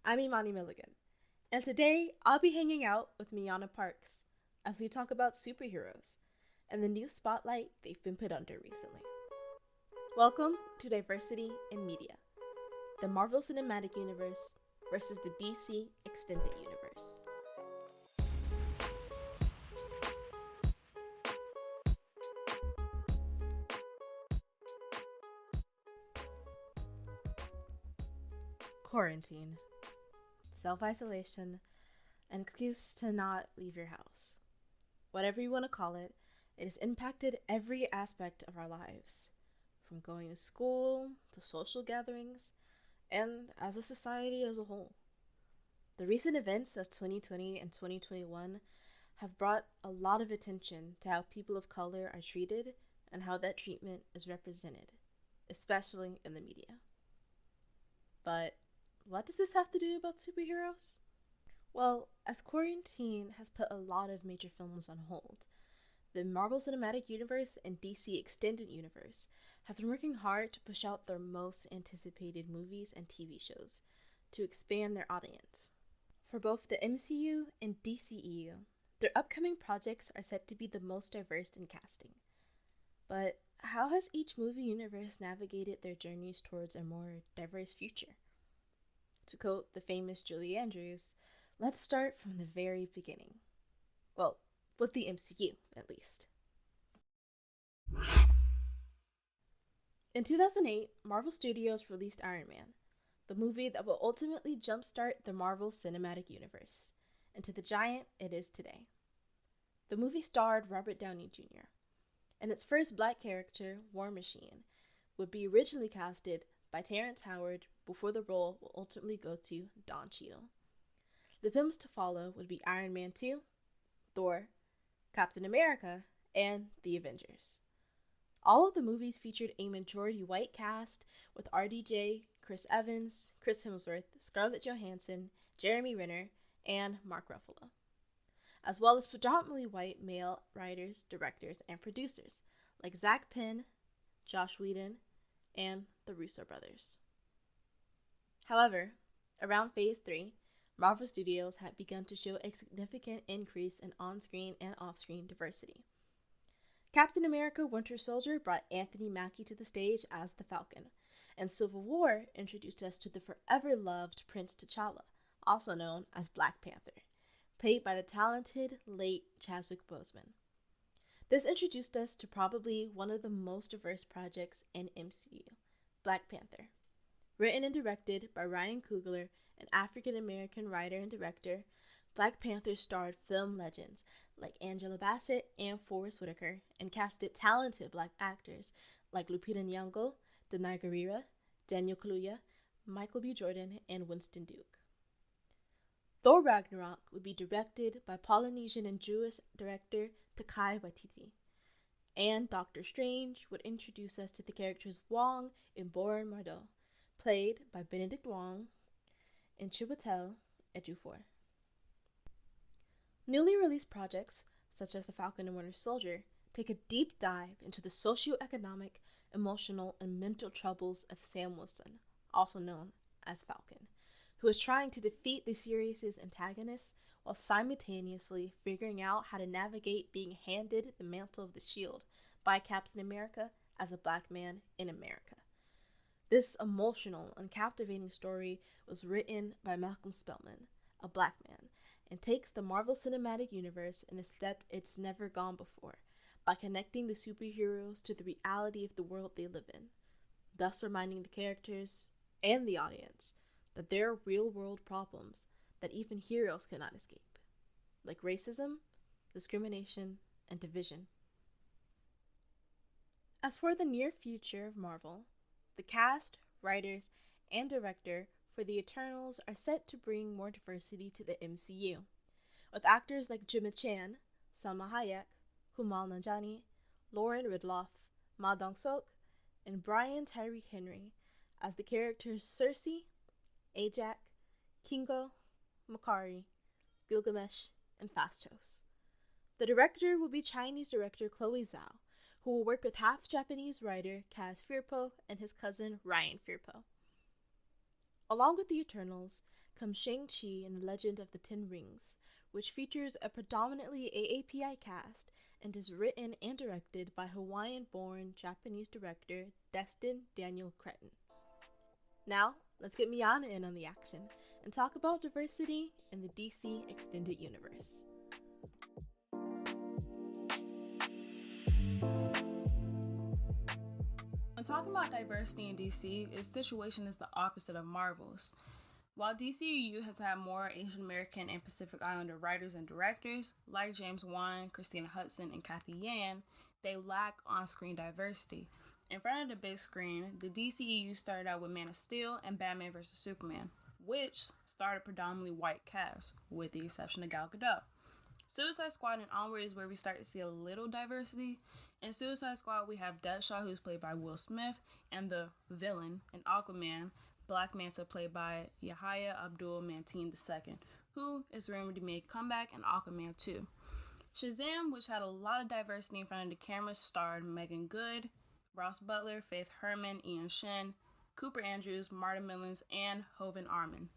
I'm Imani Milligan, and today I'll be hanging out with Mionna Parks as we talk about superheroes and the new spotlight they've been put under recently. Welcome to Diversity in Media, the Marvel Cinematic Universe versus the DC Extended Universe. Quarantine, self-isolation, an excuse to not leave your house. Whatever you want to call it, it has impacted every aspect of our lives, from going to school to social gatherings, and as a society as a whole. The recent events of 2020 and 2021 have brought a lot of attention to how people of color are treated and how that treatment is represented, especially in the media. But what does this have to do about superheroes? Well, as quarantine has put a lot of major films on hold, the Marvel Cinematic Universe and DC Extended Universe have been working hard to push out their most anticipated movies and TV shows to expand their audience. For both the MCU and DCEU, their upcoming projects are set to be the most diverse in casting. But how has each movie universe navigated their journeys towards a more diverse future? To quote the famous Julie Andrews, let's start from the very beginning. Well, with the MCU, at least. In 2008, Marvel Studios released Iron Man, the movie that will ultimately jumpstart the Marvel Cinematic Universe into the giant it is today. The movie starred Robert Downey Jr., and its first black character, War Machine, would be originally casted by Terrence Howard before the role will ultimately go to Don Cheadle. The films to follow would be Iron Man 2, Thor, Captain America, and The Avengers. All of the movies featured a majority white cast with RDJ, Chris Evans, Chris Hemsworth, Scarlett Johansson, Jeremy Renner, and Mark Ruffalo, as well as predominantly white male writers, directors, and producers like Zach Penn, Josh Whedon, and the Russo brothers. However, around Phase 3, Marvel Studios had begun to show a significant increase in on-screen and off-screen diversity. Captain America Winter Soldier brought Anthony Mackie to the stage as the Falcon, and Civil War introduced us to the forever-loved Prince T'Challa, also known as Black Panther, played by the talented late Chadwick Boseman. This introduced us to probably one of the most diverse projects in MCU, Black Panther. Written and directed by Ryan Coogler, an African-American writer and director, Black Panther starred film legends like Angela Bassett and Forest Whitaker, and casted talented black actors like Lupita Nyong'o, Danai Gurira, Daniel Kaluuya, Michael B. Jordan, and Winston Duke. Thor Ragnarok would be directed by Polynesian and Jewish director Takai Waititi, and Doctor Strange would introduce us to the characters Wong and Boran Mardeau, played by Benedict Wong and Chiwetel Ejiofor. Newly released projects, such as The Falcon and Winter Soldier, take a deep dive into the socioeconomic, emotional, and mental troubles of Sam Wilson, also known as Falcon, who is trying to defeat the series' antagonists while simultaneously figuring out how to navigate being handed the mantle of the shield by Captain America as a black man in America. This emotional and captivating story was written by Malcolm Spellman, a black man, and takes the Marvel Cinematic Universe in a step it's never gone before by connecting the superheroes to the reality of the world they live in, thus reminding the characters and the audience that there are real-world problems that even heroes cannot escape, like racism, discrimination, and division. As for the near future of Marvel, the cast, writers, and director for the Eternals are set to bring more diversity to the MCU, with actors like Gemma Chan, Salma Hayek, Kumail Nanjiani, Lauren Ridloff, Ma Dong-seok, and Brian Tyree Henry as the characters Cersei, Ajak, Kingo, Makari, Gilgamesh, and Phastos. The director will be Chinese director Chloe Zhao, who will work with half-Japanese writer Kaz Firpo and his cousin Ryan Firpo. Along with the Eternals comes Shang-Chi and the Legend of the Ten Rings, which features a predominantly AAPI cast and is written and directed by Hawaiian-born Japanese director Destin Daniel Cretton. Now, let's get Mionna in on the action and talk about diversity in the DC Extended Universe. When talking about diversity in DC, its situation is the opposite of Marvel's. While DCEU has had more Asian American and Pacific Islander writers and directors, like James Wan, Christina Hudson, and Kathy Yan, they lack on-screen diversity. In front of the big screen, the DCEU started out with Man of Steel and Batman vs. Superman, which started a predominantly white cast, with the exception of Gal Gadot. Suicide Squad and onward is where we start to see a little diversity. In Suicide Squad, we have Deadshot, who's played by Will Smith, and the villain, in Aquaman, Black Manta, played by Yahya Abdul-Mateen II, who is rumored to make a comeback in Aquaman 2. Shazam, which had a lot of diversity in front of the camera, starred Megan Good, Ross Butler, Faith Herman, Ian Shin, Cooper Andrews, Marta Millins, and Hovind Arman.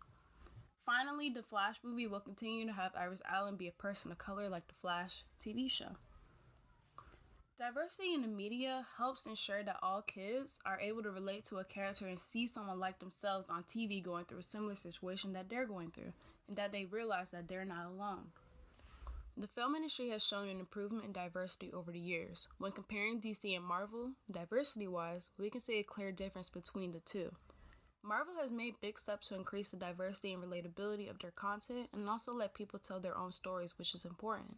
Finally, the Flash movie will continue to have Iris Allen be a person of color like the Flash TV show. Diversity in the media helps ensure that all kids are able to relate to a character and see someone like themselves on TV going through a similar situation that they're going through, and that they realize that they're not alone. The film industry has shown an improvement in diversity over the years. When comparing DC and Marvel, diversity-wise, we can see a clear difference between the two. Marvel has made big steps to increase the diversity and relatability of their content and also let people tell their own stories, which is important.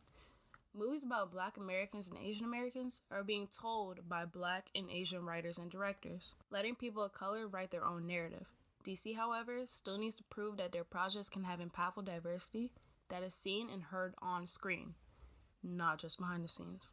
Movies about Black Americans and Asian Americans are being told by Black and Asian writers and directors, letting people of color write their own narrative. DC, however, still needs to prove that their projects can have impactful diversity that is seen and heard on screen, not just behind the scenes.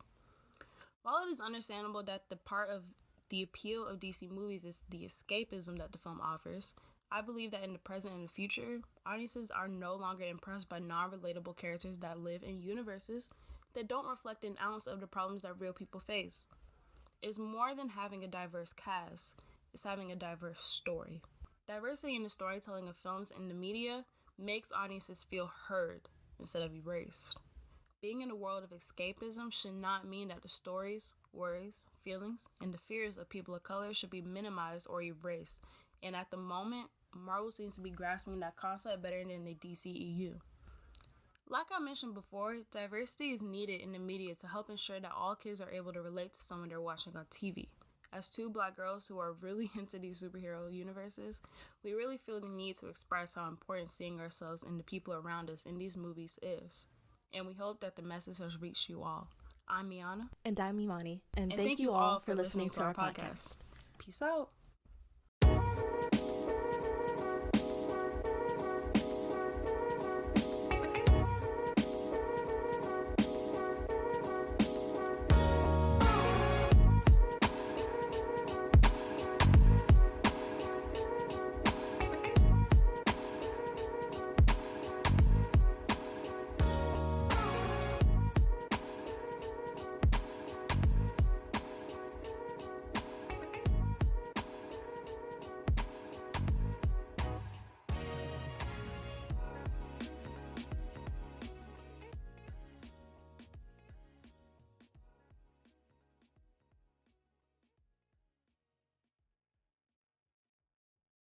While it is understandable that the part of the appeal of DC movies is the escapism that the film offers, I believe that in the present and the future, audiences are no longer impressed by non-relatable characters that live in universes that don't reflect an ounce of the problems that real people face. It's more than having a diverse cast, it's having a diverse story. Diversity in the storytelling of films and the media makes audiences feel heard instead of erased. Being in a world of escapism should not mean that the stories, worries, feelings, and the fears of people of color should be minimized or erased. And at the moment, Marvel seems to be grasping that concept better than the DCEU. Like I mentioned before, diversity is needed in the media to help ensure that all kids are able to relate to someone they're watching on TV. As two Black girls who are really into these superhero universes, we really feel the need to express how important seeing ourselves and the people around us in these movies is. And we hope that the message has reached you all. I'm Mionna. And I'm Imani. And thank you all for listening to our podcast. Peace out.